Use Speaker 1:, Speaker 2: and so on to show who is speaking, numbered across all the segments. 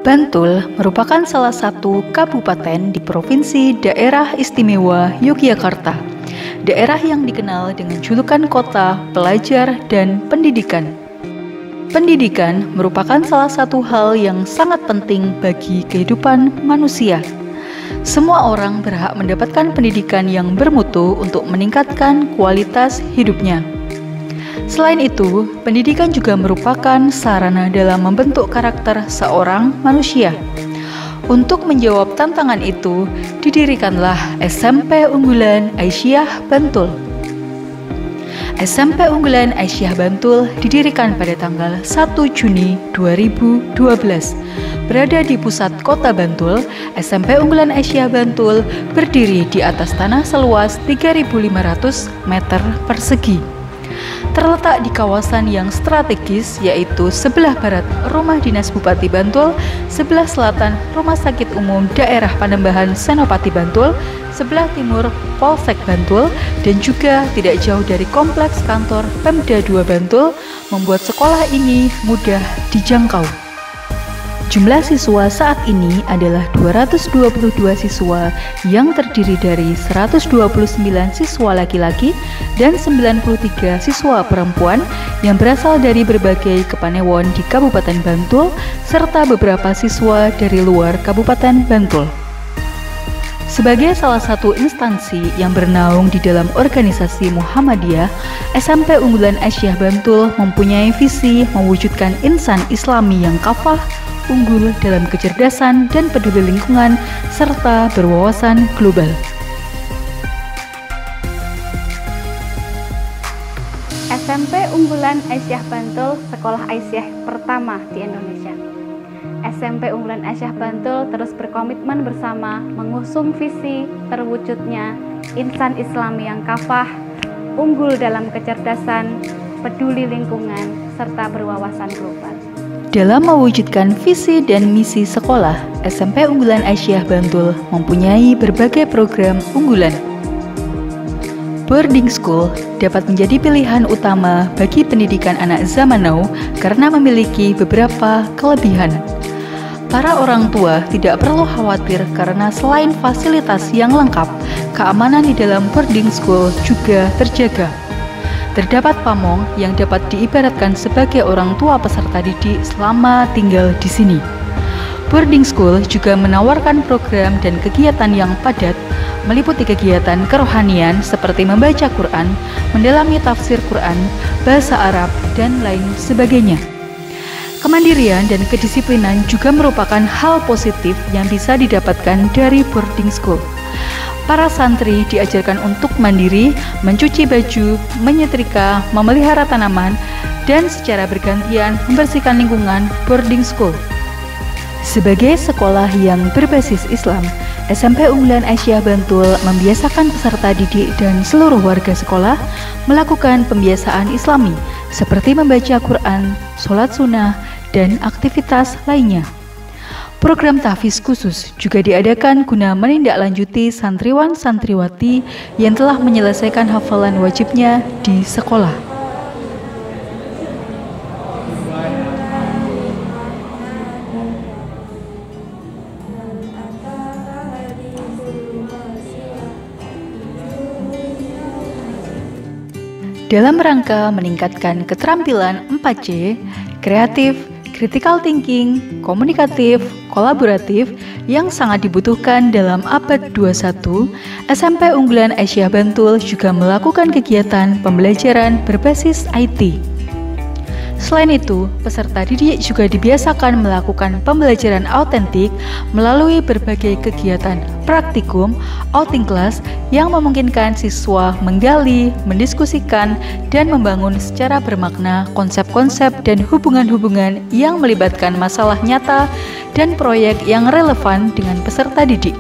Speaker 1: Bantul merupakan salah satu kabupaten di Provinsi Daerah Istimewa Yogyakarta. Daerah yang dikenal dengan julukan kota pelajar dan pendidikan. Pendidikan merupakan salah satu hal yang sangat penting bagi kehidupan manusia. Semua orang berhak mendapatkan pendidikan yang bermutu untuk meningkatkan kualitas hidupnya. Selain itu, pendidikan juga merupakan sarana dalam membentuk karakter seorang manusia. Untuk menjawab tantangan itu, didirikanlah SMP Unggulan Aisyah Bantul. SMP Unggulan Aisyah Bantul didirikan pada tanggal 1 Juni 2012. Berada di pusat kota Bantul, SMP Unggulan Aisyah Bantul berdiri di atas tanah seluas 3.500 meter persegi. Terletak di kawasan yang strategis, yaitu sebelah barat Rumah Dinas Bupati Bantul, sebelah selatan Rumah Sakit Umum Daerah Panembahan Senopati Bantul, sebelah timur Polsek Bantul, dan juga tidak jauh dari kompleks kantor Pemda 2 Bantul, membuat sekolah ini mudah dijangkau. Jumlah siswa saat ini adalah 222 siswa yang terdiri dari 129 siswa laki-laki dan 93 siswa perempuan yang berasal dari berbagai kepanewon di Kabupaten Bantul serta beberapa siswa dari luar Kabupaten Bantul. Sebagai salah satu instansi yang bernaung di dalam organisasi Muhammadiyah, SMP Unggulan Aisyah Bantul mempunyai visi mewujudkan insan Islami yang kafah, unggul dalam kecerdasan dan peduli lingkungan, serta berwawasan global.
Speaker 2: SMP Unggulan Aisyah Bantul, sekolah Aisyah pertama di Indonesia. SMP Unggulan Aisyah Bantul terus berkomitmen bersama mengusung visi terwujudnya insan Islami yang kafah, unggul dalam kecerdasan, peduli lingkungan, serta berwawasan global.
Speaker 1: Dalam mewujudkan visi dan misi sekolah, SMP Unggulan Aisyah Bantul mempunyai berbagai program unggulan. Boarding school dapat menjadi pilihan utama bagi pendidikan anak zaman now karena memiliki beberapa kelebihan. Para orang tua tidak perlu khawatir karena selain fasilitas yang lengkap, keamanan di dalam boarding school juga terjaga. Terdapat pamong yang dapat diibaratkan sebagai orang tua peserta didik selama tinggal di sini. Boarding school juga menawarkan program dan kegiatan yang padat, meliputi kegiatan kerohanian seperti membaca Quran, mendalami tafsir Quran, bahasa Arab, dan lain sebagainya. Kemandirian dan kedisiplinan juga merupakan hal positif yang bisa didapatkan dari boarding school. Para santri diajarkan untuk mandiri, mencuci baju, menyetrika, memelihara tanaman, dan secara bergantian membersihkan lingkungan boarding school. Sebagai sekolah yang berbasis Islam, SMP Unggulan Aisyah Bantul membiasakan peserta didik dan seluruh warga sekolah melakukan pembiasaan Islami, seperti membaca Quran, sholat sunnah, dan aktivitas lainnya. Program tahfiz khusus juga diadakan guna menindaklanjuti santriwan-santriwati yang telah menyelesaikan hafalan wajibnya di sekolah. Dalam rangka meningkatkan keterampilan 4C, kreatif, critical thinking, komunikatif, kolaboratif yang sangat dibutuhkan dalam abad 21, SMP Unggulan Aisyah Bantul juga melakukan kegiatan pembelajaran berbasis IT. Selain itu, peserta didik juga dibiasakan melakukan pembelajaran autentik melalui berbagai kegiatan praktikum, outing class yang memungkinkan siswa menggali, mendiskusikan, dan membangun secara bermakna konsep-konsep dan hubungan-hubungan yang melibatkan masalah nyata dan proyek yang relevan dengan peserta didik.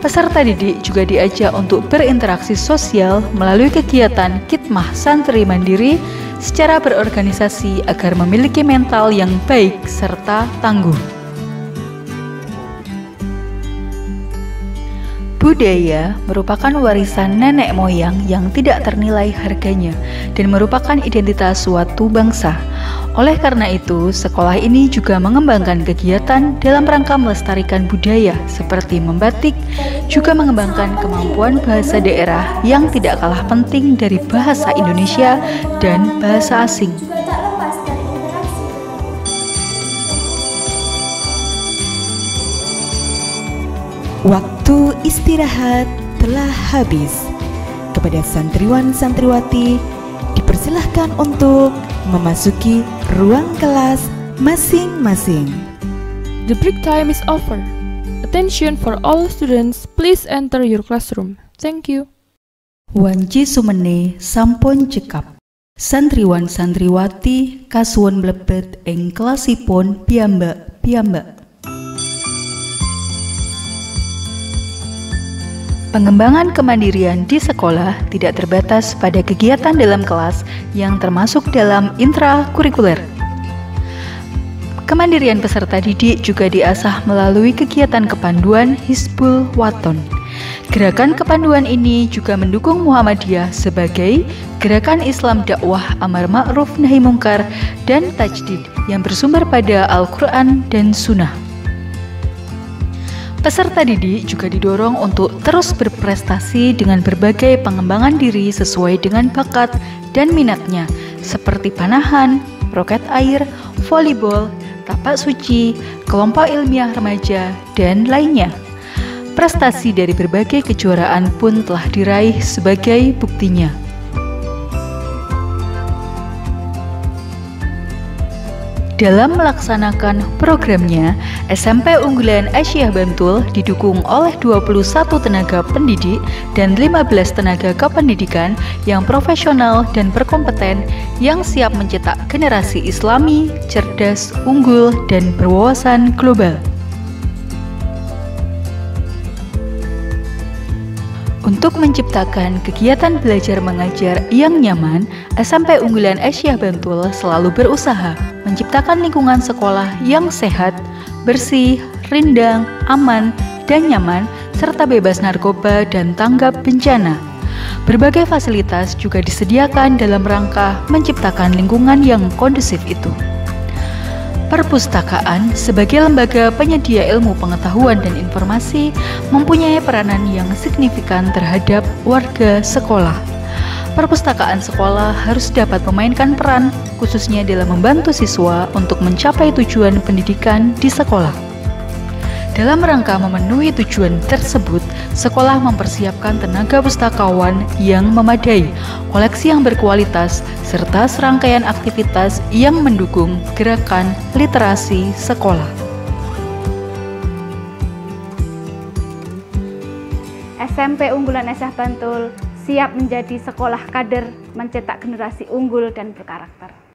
Speaker 1: Peserta didik juga diajak untuk berinteraksi sosial melalui kegiatan khidmah santri mandiri secara berorganisasi agar memiliki mental yang baik serta tangguh. Budaya merupakan warisan nenek moyang yang tidak ternilai harganya dan merupakan identitas suatu bangsa. Oleh karena itu, sekolah ini juga mengembangkan kegiatan dalam rangka melestarikan budaya seperti membatik, juga mengembangkan kemampuan bahasa daerah yang tidak kalah penting dari bahasa Indonesia dan bahasa asing.
Speaker 3: Waktu istirahat telah habis. Kepada santriwan-santriwati dipersilahkan untuk memasuki ruang kelas masing-masing.
Speaker 4: The break time is over. Attention for all students, please enter your classroom. Thank you.
Speaker 1: Wanci sumene sampun cekap. Santriwan-santriwati kasuwun mlebet ing kelasipun piyambak-piyambak. Pengembangan kemandirian di sekolah tidak terbatas pada kegiatan dalam kelas yang termasuk dalam intrakurikuler. Kemandirian peserta didik juga diasah melalui kegiatan kepanduan Hizbul Waton. Gerakan kepanduan ini juga mendukung Muhammadiyah sebagai gerakan Islam dakwah amar ma'ruf nahi mungkar dan tajdid yang bersumber pada Al-Quran dan Sunnah. Peserta didik juga didorong untuk terus berprestasi dengan berbagai pengembangan diri sesuai dengan bakat dan minatnya, seperti panahan, roket air, volleyball, tapak suci, kelompok ilmiah remaja, dan lainnya. Prestasi dari berbagai kejuaraan pun telah diraih sebagai buktinya. Dalam melaksanakan programnya, SMP Unggulan Aisyah Bantul didukung oleh 21 tenaga pendidik dan 15 tenaga kependidikan yang profesional dan berkompeten yang siap mencetak generasi Islami, cerdas, unggul, dan berwawasan global. Untuk menciptakan kegiatan belajar mengajar yang nyaman, SMP Unggulan Aisyah Bantul selalu berusaha menciptakan lingkungan sekolah yang sehat, bersih, rindang, aman, dan nyaman, serta bebas narkoba dan tanggap bencana. Berbagai fasilitas juga disediakan dalam rangka menciptakan lingkungan yang kondusif itu. Perpustakaan sebagai lembaga penyedia ilmu pengetahuan dan informasi mempunyai peranan yang signifikan terhadap warga sekolah. Perpustakaan sekolah harus dapat memainkan peran khususnya dalam membantu siswa untuk mencapai tujuan pendidikan di sekolah. Dalam rangka memenuhi tujuan tersebut, sekolah mempersiapkan tenaga pustakawan yang memadai, koleksi yang berkualitas, serta serangkaian aktivitas yang mendukung gerakan literasi sekolah.
Speaker 2: SMP Unggulan Aisyah Bantul siap menjadi sekolah kader mencetak generasi unggul dan berkarakter.